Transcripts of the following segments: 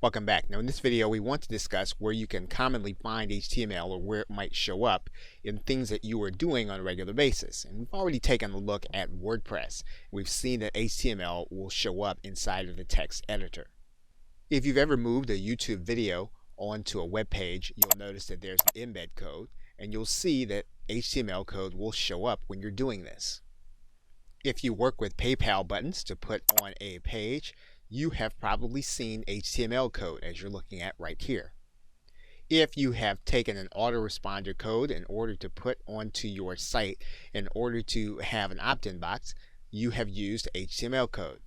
Welcome back. Now in this video we want to discuss where you can commonly find HTML or where it might show up in things that you are doing on a regular basis. And we've already taken a look at WordPress. We've seen that HTML will show up inside of the text editor. If you've ever moved a YouTube video onto a web page, you'll notice that there's an embed code, and you'll see that HTML code will show up when you're doing this. If you work with PayPal buttons to put on a page, you have probably seen HTML code as you're looking at right here. If you have taken an autoresponder code in order to put onto your site in order to have an opt-in box, you have used HTML code.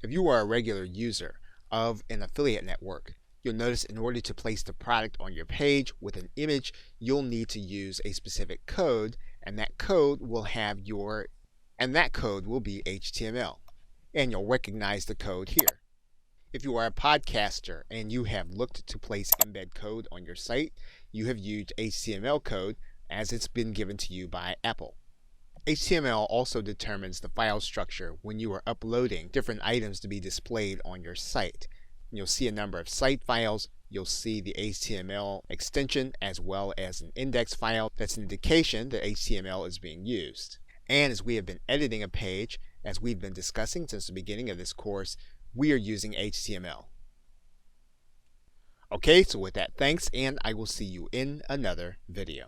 If you are a regular user of an affiliate network, you'll notice in order to place the product on your page with an image, you'll need to use a specific code, and that code will be HTML. And you'll recognize the code here. If you are a podcaster and you have looked to place embed code on your site, you have used HTML code as it's been given to you by Apple. HTML also determines the file structure when you are uploading different items to be displayed on your site. You'll see a number of site files, you'll see the HTML extension as well as an index file. That's an indication that HTML is being used. And as we have been editing a page, as we've been discussing since the beginning of this course, we are using HTML. Okay, so with that, thanks, and I will see you in another video.